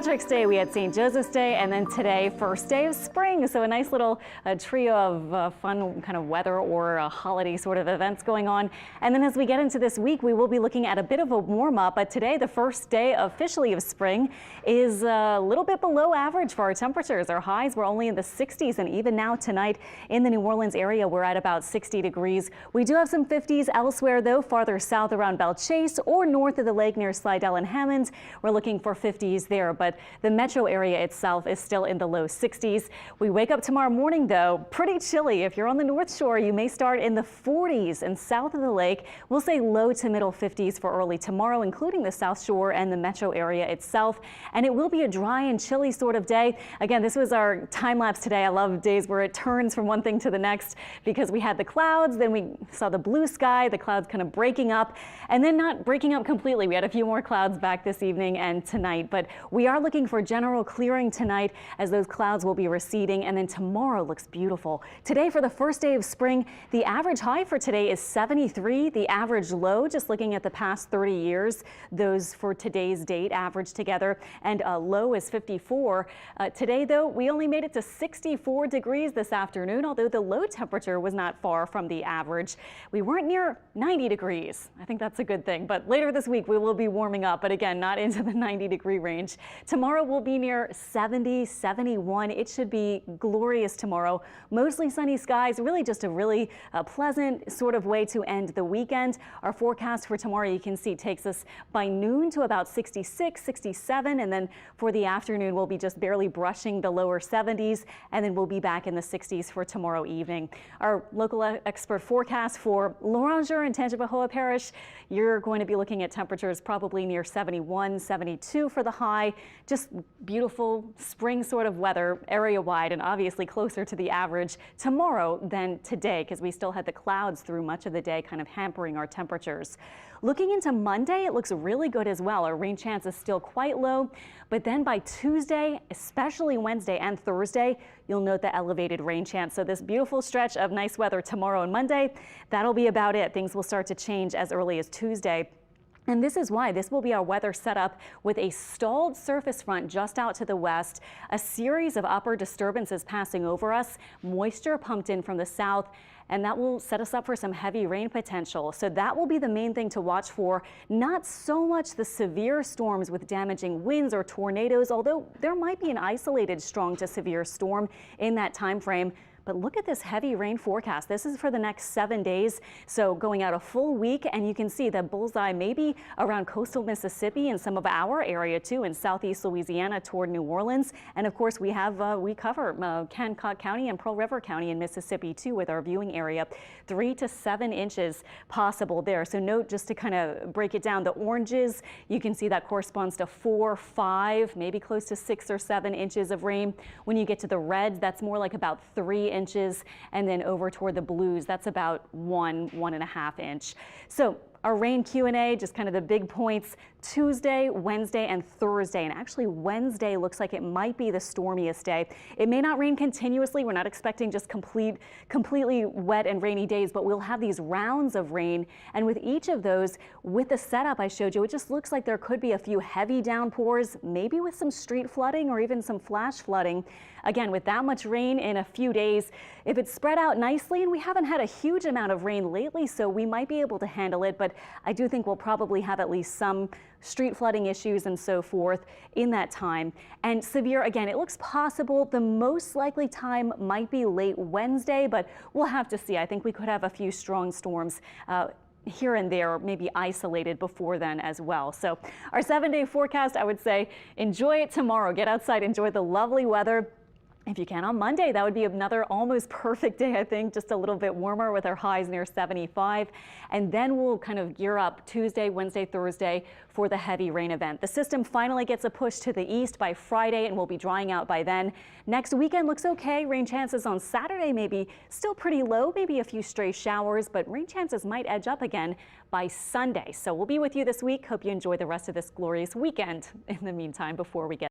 Patrick's Day, we had St. Joseph's Day, and then today, first day of spring. So a nice little trio of fun kind of weather or holiday sort of events going on. And then as we get into this week, we will be looking at a bit of a warm up. But today, the first day officially of spring, is a little bit below average for our temperatures. Our highs were only in the 60s, and even now tonight in the New Orleans area, we're at about 60 degrees. We do have some 50s elsewhere, though, farther south around Belle Chase or north of the lake near Slidell and Hammond. We're looking for 50s there, but the metro area itself is still in the low 60s. We wake up tomorrow morning, though, pretty chilly. If you're on the North Shore, you may start in the 40s, and south of the lake, we'll say low to middle 50s for early tomorrow, including the South Shore and the metro area itself. And it will be a dry and chilly sort of day. Again, this was our time lapse today. I love days where it turns from one thing to the next, because we had the clouds, then we saw the blue sky, the clouds kind of breaking up, and then not breaking up completely. We had a few more clouds back this evening and tonight, but we are looking for general clearing tonight as those clouds will be receding, and then tomorrow looks beautiful. Today, for the first day of spring, the average high for today is 73. The average low, just looking at the past 30 years, those for today's date average together, and low is 54. Today, though, we only made it to 64 degrees this afternoon, although the low temperature was not far from the average. We weren't near 90 degrees. I think that's a good thing, but later this week we will be warming up, but again, not into the 90-degree range. Tomorrow will be near 70, 71. It should be glorious tomorrow. Mostly sunny skies, really just a really pleasant sort of way to end the weekend. Our forecast for tomorrow, you can see, takes us by noon to about 66, 67, and then for the afternoon, we'll be just barely brushing the lower 70s, and then we'll be back in the 60s for tomorrow evening. Our local expert forecast for LORANGER in Tangipahoa Parish, you're going to be looking at temperatures probably near 71, 72 for the high. Just beautiful spring sort of weather area-wide, and obviously closer to the average tomorrow than today, because we still had the clouds through much of the day kind of hampering our temperatures. Looking into Monday, it looks really good as well. Our rain chance is still quite low, but then by Tuesday, especially Wednesday and Thursday, you'll note the elevated rain chance. So this beautiful stretch of nice weather tomorrow and Monday, that'll be about it. Things will start to change as early as Tuesday. And this is why this will be our weather setup with a stalled surface front just out to the west, a series of upper disturbances passing over us, moisture pumped in from the south, and that will set us up for some heavy rain potential. So that will be the main thing to watch for. Not so much the severe storms with damaging winds or tornadoes, although there might be an isolated strong to severe storm in that time frame. But look at this heavy rain forecast. This is for the next 7 days, so going out a full week, and you can see the bullseye maybe around coastal Mississippi and some of our area too in southeast Louisiana toward New Orleans. And of course, we cover Hancock County and Pearl River County in Mississippi too with our viewing area. 3 to 7 inches possible there. So note, just to kind of break it down, the oranges, you can see that corresponds to 4, 5, maybe close to 6 or 7 inches of rain. When you get to the reds, that's more like about 3 inches, and then over toward the blues, that's about 1.5 inch. So our rain Q&A, just kind of the big points: Tuesday, Wednesday, and Thursday. And actually Wednesday looks like it might be the stormiest day. It may not rain continuously. We're not expecting just completely wet and rainy days, but we'll have these rounds of rain. And with each of those, with the setup I showed you, it just looks like there could be a few heavy downpours, maybe with some street flooding or even some flash flooding. Again, with that much rain in a few days, if it's spread out nicely, and we haven't had a huge amount of rain lately, so we might be able to handle it, but I do think we'll probably have at least some street flooding issues and so forth in that time. And severe, again, it looks possible. The most likely time might be late Wednesday, but we'll have to see. I think we could have a few strong storms here and there, maybe isolated before then as well. So our 7-day forecast, I would say enjoy it tomorrow. Get outside, enjoy the lovely weather. If you can on Monday, that would be another almost perfect day, I think, just a little bit warmer with our highs near 75. And then we'll kind of gear up Tuesday, Wednesday, Thursday for the heavy rain event. The system finally gets a push to the east by Friday and will be drying out by then. Next weekend looks okay. Rain chances on Saturday maybe still pretty low, maybe a few stray showers, but rain chances might edge up again by Sunday. So we'll be with you this week. Hope you enjoy the rest of this glorious weekend in the meantime before we get